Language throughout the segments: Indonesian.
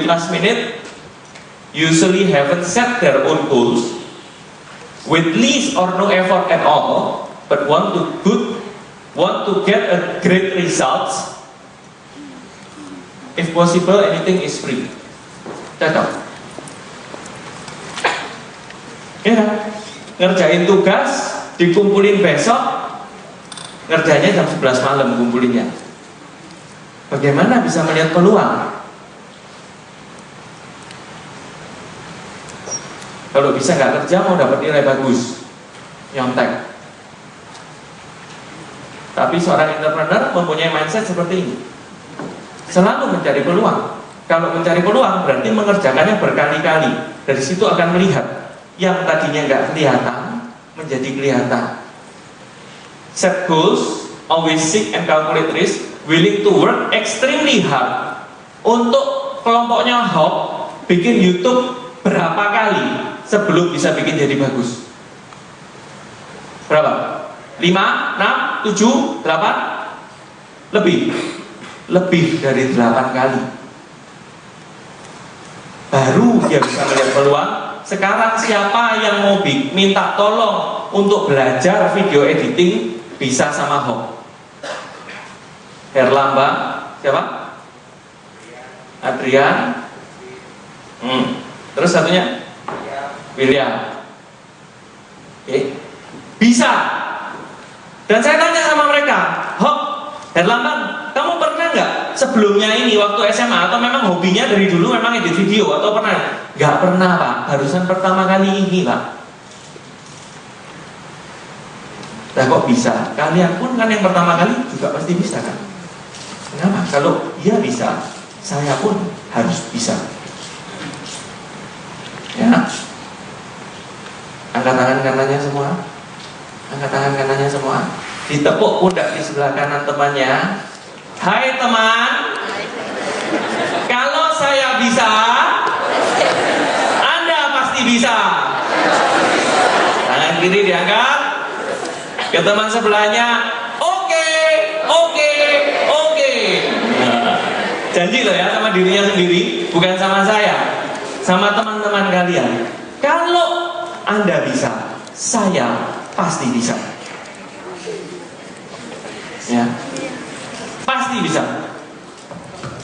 last minute usually haven't set their own goals with least or no effort at all, but want to get a great results. If possible, anything is free. Cocok. Ya, ngerjain tugas, dikumpulin besok, ngerjainnya jam 11 malam kumpulinnya. Bagaimana bisa melihat peluang? Kalau bisa nggak kerja mau dapat nilai bagus, nyontek. Tapi seorang entrepreneur mempunyai mindset seperti ini, selalu mencari peluang. Kalau mencari peluang berarti mengerjakannya berkali-kali. Dari situ akan melihat yang tadinya nggak kelihatan menjadi kelihatan. Set goals, always seek and calculate risk, willing to work extremely hard. Untuk kelompoknya Hope bikin YouTube berapa kali sebelum bisa bikin jadi bagus? Berapa? 5, 6, 7, 8? Lebih dari 8 kali. Baru dia bisa melihat peluang. Sekarang siapa yang mau minta tolong untuk belajar video editing bisa sama Hope? Herlamba, siapa? Adrian. Terus satunya? William. Oke. Bisa. Dan saya tanya sama mereka, Hope, Herlambang, kamu pernah nggak sebelumnya ini waktu SMA atau memang hobinya dari dulu memang edit video atau pernah? Nggak pernah Pak, barusan pertama kali ini Pak. Nah kok bisa? Kalian pun kan yang pertama kali juga pasti bisa kan? Kenapa? Kalau dia bisa, saya pun harus bisa. Ya, angkat tangan kanannya semua. Angkat tangan kanannya semua. Ditepuk pundak di sebelah kanan temannya. Hai teman, kalau saya bisa, Anda pasti bisa. Tangan kiri diangkat. Ke teman sebelahnya, oke. Nah, janji loh ya sama dirinya sendiri, bukan sama saya, sama teman-teman kalian. Kalau Anda bisa, saya pasti bisa. Ya, pasti bisa.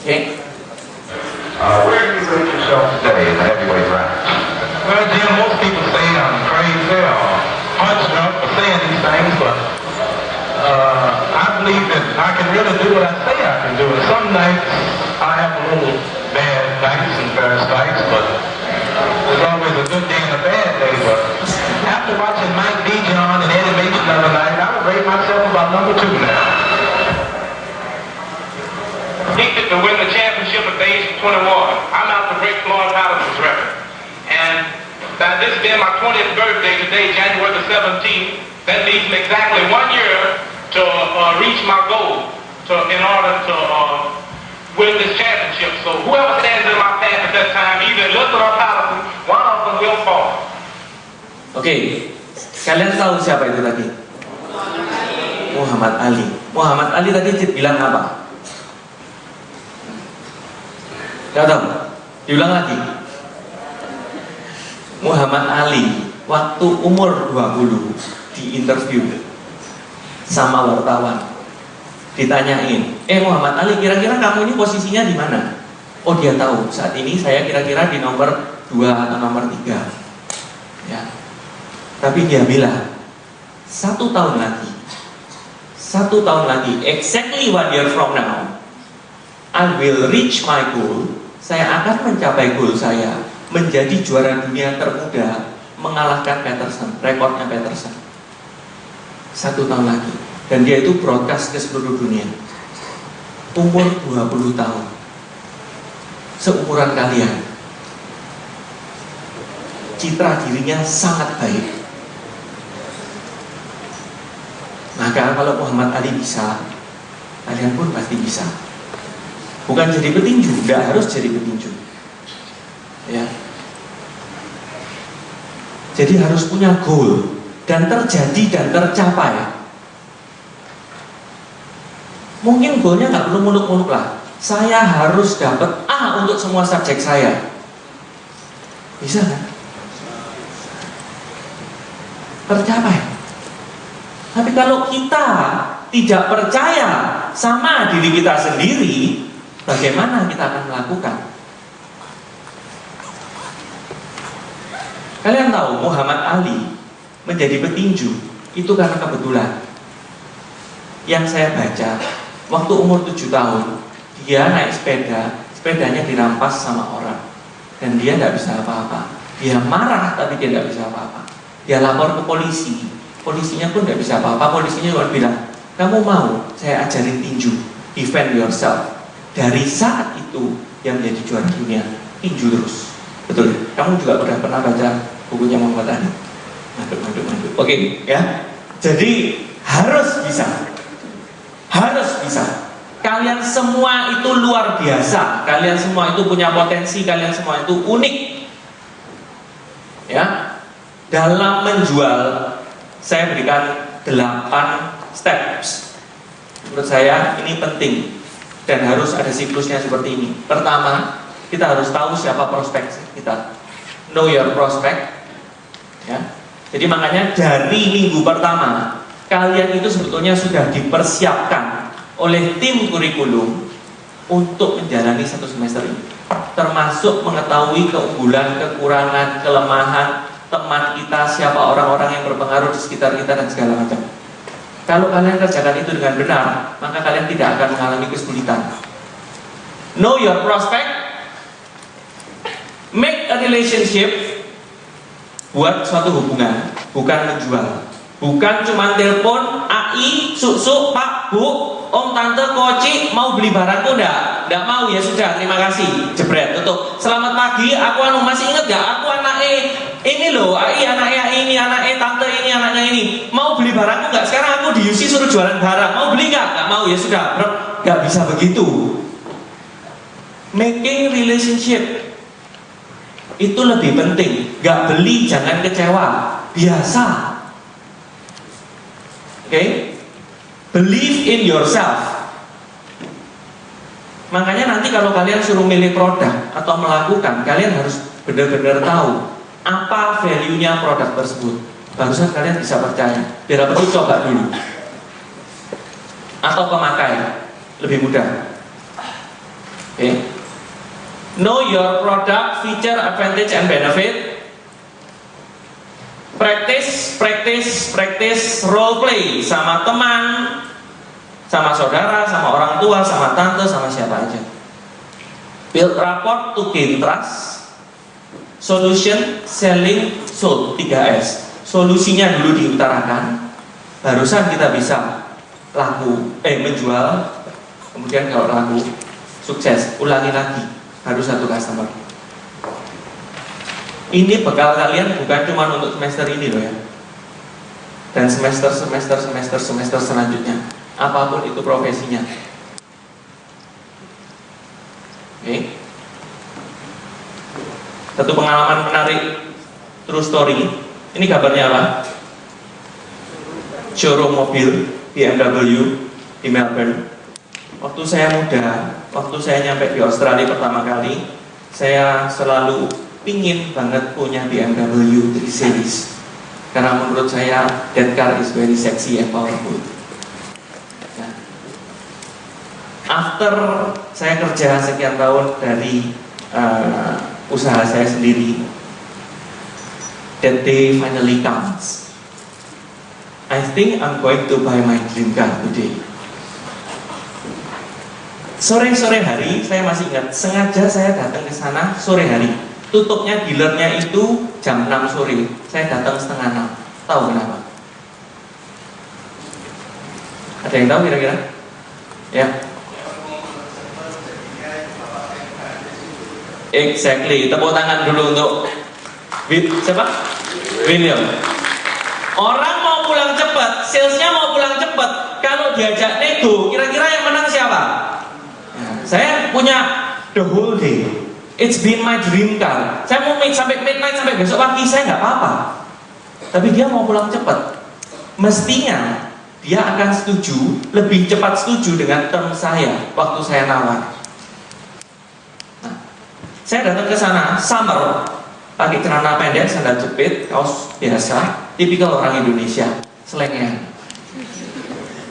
Oke. Where do you rate yourself today in the heavyweight ranks? Well, Jim, most people say I'm crazy or punched up for saying these things, but I believe that I can really do what I say I can do. And some nights I have a little bad nights and bad nights, but there's always a good day and a bad day. But after watching Mike Dijon and Eddie Mason the other night, I would rate myself about number 2 now. Predicted to win the championship at the age of 21. I'm out to break Floyd Patterson's record. And that this being my 20th birthday today, January the 17th, that leaves me exactly 1 year to reach my goal in order to win this championship. So whoever stands in my path at that time, either Luther or Patterson, one of them will fall. Oke, kalian tahu siapa itu tadi? Muhammad Ali. Muhammad Ali tadi bilang apa? Gak tahu, diulang lagi. Muhammad Ali waktu umur 20 di interview sama wartawan, ditanyain, Muhammad Ali, kira-kira kamu ini posisinya di mana? Oh, dia tahu, saat ini saya kira-kira di nomor 2 atau nomor 3. Ya. Tapi dia bilang 1 tahun lagi, exactly 1 year from now, I will reach my goal. Saya akan mencapai goal saya, menjadi juara dunia termuda, mengalahkan Peterson, rekornya Peterson. 1 tahun lagi. Dan dia itu broadcast ke seluruh dunia. Umur 20 tahun. Seumuran kalian. Citra dirinya sangat baik. Maka kalau Muhammad Ali bisa, kalian pun pasti bisa. Bukan jadi petinju, tidak harus jadi petinju. Ya. Jadi harus punya goal dan terjadi dan tercapai. Mungkin goalnya nggak perlu muluk-muluk lah. saya harus dapat A untuk semua subjek saya. Bisa kan? Tercapai. Tapi kalau kita tidak percaya sama diri kita sendiri, bagaimana kita akan melakukan? Kalian tahu Muhammad Ali menjadi petinju itu karena kebetulan. Yang saya baca, waktu umur 7 tahun dia naik sepeda, sepedanya dirampas sama orang dan dia tidak bisa apa-apa. Dia marah tapi dia tidak bisa apa-apa. Dia lapor ke polisi, polisinya pun tidak bisa apa-apa. Polisinya cuma bilang, kamu mau saya ajarin tinju, defend yourself. Dari saat itu yang menjadi juara dunia tinju terus. Betul, kamu juga udah pernah baca bukunya Muhammad Ali. Manduk. Oke, ya. Jadi harus bisa. Harus bisa. Kalian semua itu luar biasa. Kalian semua itu punya potensi. Kalian semua itu unik. Ya. Dalam menjual, saya berikan 8 steps. Menurut saya ini penting dan harus ada siklusnya seperti ini. Pertama, kita harus tahu siapa prospek kita. Know your prospect. Ya. Jadi makanya dari minggu pertama kalian itu sebetulnya sudah dipersiapkan oleh tim kurikulum untuk menjalani 1 semester ini, termasuk mengetahui keunggulan, kekurangan, kelemahan teman kita, siapa orang-orang yang berpengaruh di sekitar kita dan segala macam. Kalau kalian kerjakan itu dengan benar, maka kalian tidak akan mengalami kesulitan. Know your prospect, make a relationship. Buat suatu hubungan, bukan menjual. Bukan cuma telepon, AI, suk, pak, bu, om, tante, koci, mau beli barangku enggak? Enggak mau, ya sudah, terima kasih. Jebret, tutup. Selamat pagi, aku masih ingat enggak? Aku anaknya ini loh, AI anaknya ini, anaknya tante ini, anaknya ini. Mau beli barangku enggak? Sekarang aku di UC suruh jualan barang. Mau beli enggak? Enggak mau, ya sudah. Enggak bisa begitu. Making relationship itu lebih penting. Gak beli jangan kecewa, biasa. Oke? Believe in yourself. Makanya nanti kalau kalian suruh milih produk atau melakukan, kalian harus benar-benar tahu apa value-nya produk tersebut. Barusan kalian bisa percaya. Biar apa itu coba dulu. Atau pemakai, lebih mudah. Oke? Know your product, feature, advantage, and benefit. Practice role play sama teman, sama saudara, sama orang tua, sama tante, sama siapa aja. Build rapport to gain trust. Solution, selling, sold, 3S. Solusinya dulu diutarakan, barusan kita bisa menjual. Kemudian kalau laku sukses, ulangi lagi. Harus 1 customer. Ini bekal kalian bukan cuma untuk semester ini loh ya. Dan semester selanjutnya. Apapun itu profesinya. Oke. Satu pengalaman menarik, true story. Ini kabarnya apa? Showroom mobil BMW di Melbourne. Waktu saya muda, waktu saya nyampe di Australia pertama kali, saya selalu pingin banget punya BMW 3 Series. Karena menurut saya that car is very sexy and powerful. Nah, after saya kerja sekian tahun dari usaha saya sendiri, that day finally comes. I think I'm going to buy my dream car today. Sore-sore hari, saya masih ingat, sengaja saya datang ke sana sore hari. Tutupnya dealernya itu jam 6 sore. Saya datang setengah 6. Tahu kenapa? Ada yang tahu kira-kira? Ya. Exactly. Tepuk tangan dulu untuk siapa? William. Orang mau pulang cepat, salesnya mau pulang cepat. Kalau diajak nego, kira-kira yang menang siapa? Saya punya the whole day. It's been my dream car. Saya mau sampai midnight, sampai besok pagi, saya nggak apa-apa. Tapi dia mau pulang cepat. Mestinya dia akan setuju, lebih cepat setuju dengan term saya waktu saya nawar. Saya datang ke sana, summer, pakai celana pendek, sandal jepit, kaos biasa, tipikal orang Indonesia, selengean.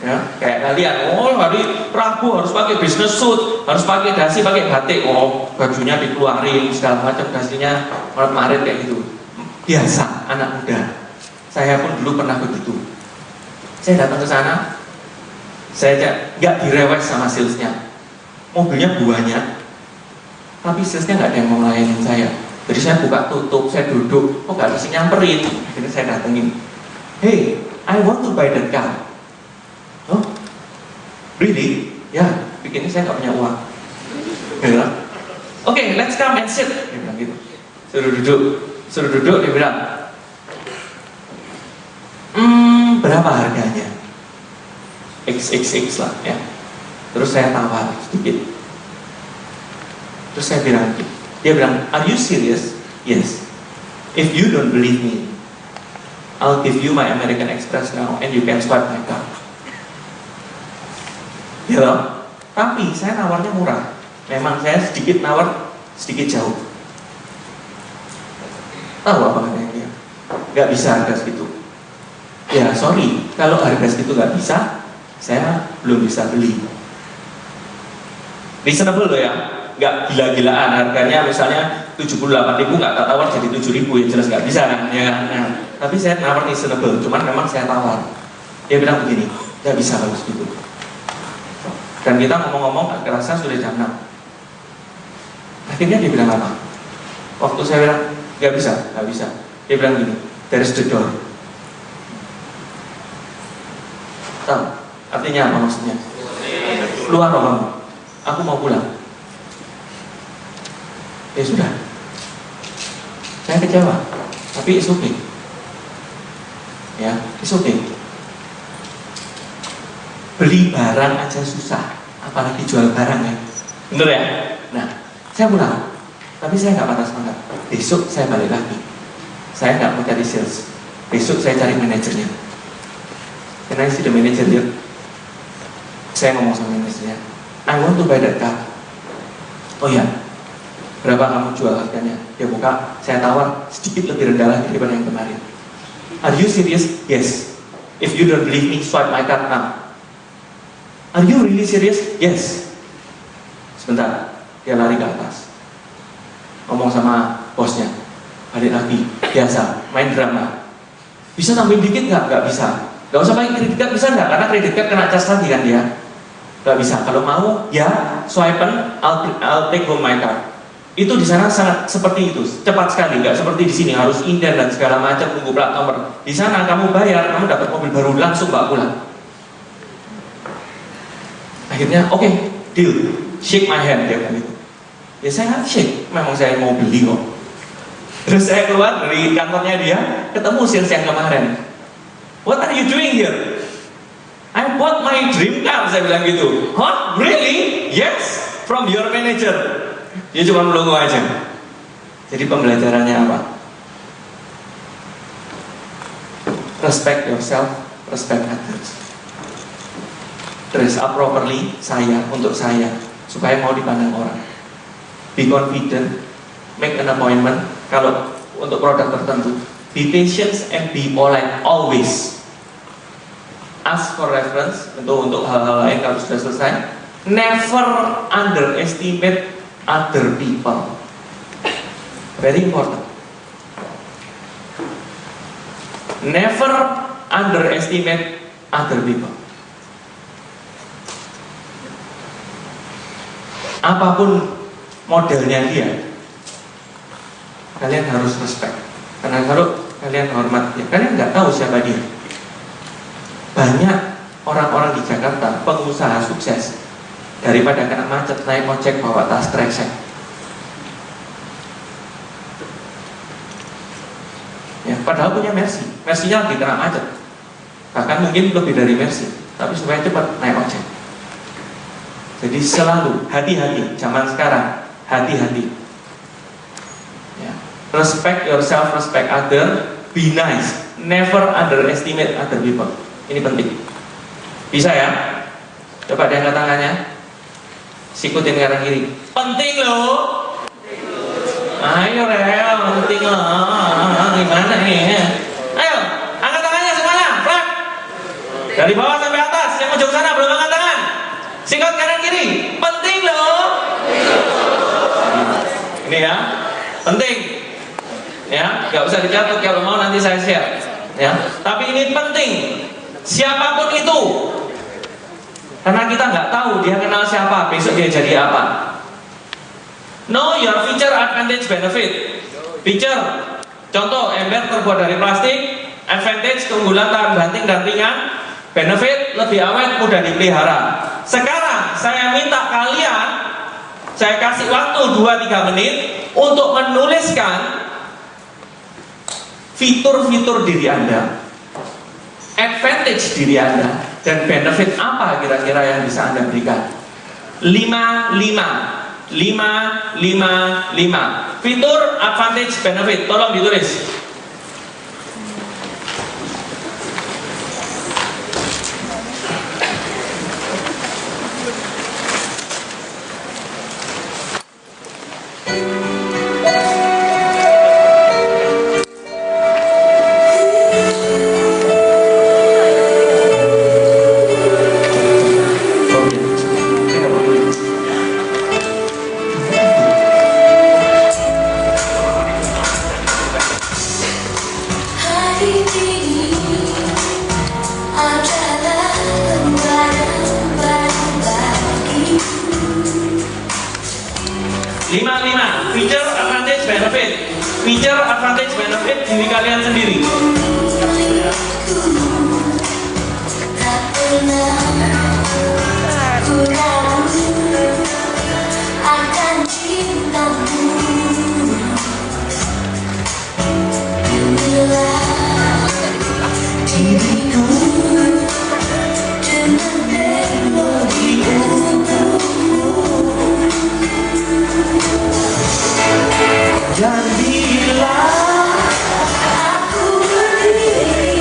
Ya, kayak kalian, oh hari Rabu harus pakai business suit, harus pakai dasi, pakai batik, oh bajunya dikeluarin segala macam, dasinya maret-maret kayak gitu. Biasa, anak muda. Saya pun dulu pernah begitu. Saya datang ke sana, saya nggak direwes sama salesnya. Mobilnya banyak, tapi salesnya nggak ada yang mau ngelayanin saya. Jadi saya buka tutup, saya duduk, kok nggak bisa nyamperin. Akhirnya saya datengin, hey, I want to buy that car. Oh, really? Ya, bikinnya saya nggak punya uang. Dia bilang, oke, let's come and sit. Dia bilang gitu. Suruh duduk, dia bilang, berapa harganya? XXX lah ya. Terus saya tawar sedikit. Terus saya bilang, dia bilang, are you serious? Yes. If you don't believe me, I'll give you my American Express now and you can swipe my card. Ya loh, tapi saya nawarnya murah. Memang saya sedikit nawar, sedikit jauh. Tahu apa katanya dia? Gak bisa harga segitu. Ya sorry, kalau harga segitu gak bisa, saya belum bisa beli. Reasonable loh ya, gak gila-gilaan. Harganya misalnya 78.000 gak tak tawar jadi 7.000, ya jelas gak bisa kan? Ya, nah. Tapi saya nawar reasonable, cuman memang saya tawar. Dia bilang begini, gak bisa kalau segitu. Dan kita ngomong-ngomong kerasa sudah jam 6. Akhirnya dia bilang apa? Waktu saya bilang, gak bisa. Dia bilang gini, there's the door. Tahu? Artinya apa maksudnya? Keluar kamu. Aku mau pulang. Ya sudah. Saya kecewa. Tapi it's okay. Ya, it's okay. Beli barang aja susah, apalagi jual barang ya. Bener ya? Nah, saya pulang, tapi saya nggak patah semangat. Besok saya balik lagi. Saya nggak mau cari sales. Besok saya cari manajernya. Can I see the manager here? Saya ngomong sama manajernya, I want to buy that car. Oh ya, berapa kamu jual harganya? Dia buka, saya tawar sedikit lebih rendah lagi daripada yang kemarin. Are you serious? Yes. If you don't believe me, swipe my card now. Are you really serious? Yes. Sebentar, dia lari ke atas, ngomong sama bosnya, balik lagi, biasa, main drama. Bisa tambahin dikit nggak? Nggak bisa. Nggak usah pakai kredit card, bisa nggak? Karena kredit card kena cas lagi kan dia. Nggak bisa. Kalau mau, ya swipen, I'll take home my card. Itu di sana sangat seperti itu, cepat sekali, nggak seperti di sini harus inden dan segala macam tunggu plat nomor. Di sana kamu bayar, kamu dapat mobil baru langsung bawa pulang. Akhirnya oke, deal, shake my hand dia kan itu. Ya saya shake, memang saya mau beli kok. Terus saya keluar dari kantornya dia, ketemu sales yang kemarin. What are you doing here? I bought my dream car, saya bilang gitu. Huh? Really? Yes, from your manager. Dia cuma melongo aja. Jadi pembelajarannya apa? Respect yourself, respect others. Dress up properly, saya, untuk saya, supaya mau dipandang orang. Be confident, make an appointment. Kalau untuk produk tertentu, be patient and be polite always. Ask for reference untuk hal-hal lain kalau sudah selesai. Never underestimate other people. Very important. Never underestimate other people. Apapun modelnya dia, kalian harus respect. Karena kalau kalian hormat dia, kalian nggak tahu siapa dia. Banyak orang-orang di Jakarta, pengusaha sukses, daripada kena macet naik ojek bawa tas kresek. Ya, padahal punya Mercy, Mercy-nya lagi kena macet, bahkan mungkin lebih dari Mercy, tapi supaya cepat naik ojek. Jadi selalu hati-hati, zaman sekarang hati-hati. Ya. Respect yourself, respect other, be nice, never underestimate other people. Ini penting. Bisa ya? Coba diangkat tangannya. Sikutin kanan kiri. Penting loh. Ayo Rel, penting lah. Gimana nih? Ayo, angkat tangannya semuanya. Plak. Dari bawah sampai atas. Yang ujung sana belum angkat tangan. Sikut kanan kiri. Penting loh. Ini ya, penting. Ya, nggak usah dicatat, kalau mau nanti saya share. Ya, tapi ini penting. Siapapun itu, karena kita nggak tahu dia kenal siapa, besok dia jadi apa. Know your feature, advantage, benefit. Feature, contoh ember terbuat dari plastik. Advantage, keunggulan, tahan banting dan ringan. Benefit, lebih awet, mudah dipelihara. Sekarang saya minta kalian, saya kasih waktu 2-3 menit untuk menuliskan fitur-fitur diri Anda, advantage diri Anda, dan benefit apa kira-kira yang bisa Anda berikan. 5. Fitur, advantage, benefit. Tolong ditulis. Feature, advantage, benefit. Feature, advantage, benefit diri kalian sendiri. Dan bila aku berdiri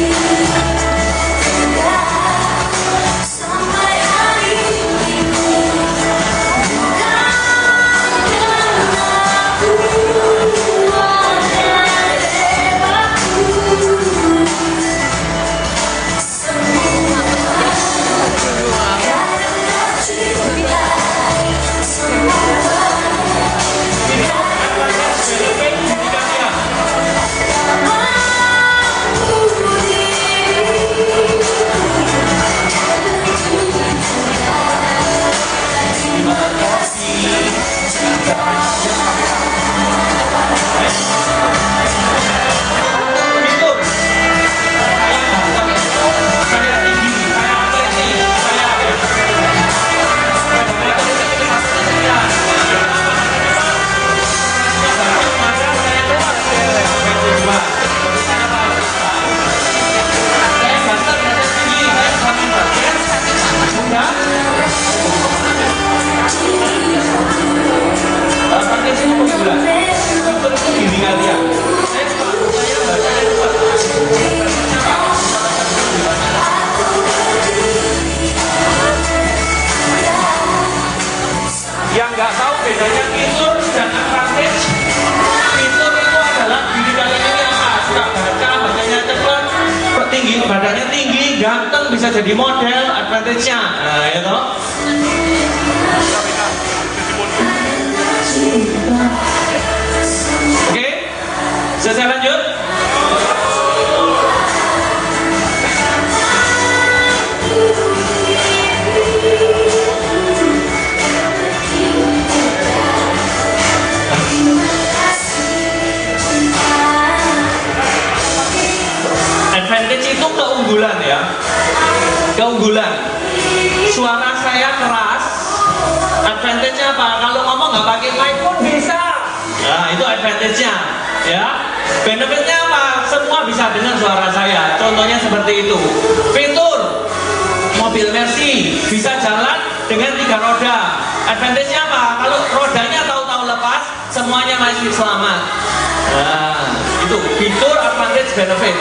sampai hari ini, bukan karena aku ada hebatku, semua karena cinta, semua. Yang nggak tahu bedanya fitur dan advantage, fitur itu adalah diri kalian ini apa? Suka baca, bacanya cepat, tinggi, badannya tinggi, ganteng, bisa jadi model. Advantage-nya, nah ya toh. Oke, saya lanjut. Advantage itu keunggulan ya. Keunggulan. Suara saya keras. Advantage-nya apa? Kalau ngomong nggak pakai mic pun bisa. Nah, itu advantage-nya ya. Benefit-nya apa? Semua bisa dengar suara saya. Contohnya seperti itu. Fitur mobil Mercy bisa jalan dengan 3 roda. Advantage-nya apa? Kalau rodanya tahu-tahu lepas, semuanya masih selamat. Nah, itu fitur, advantage, benefit.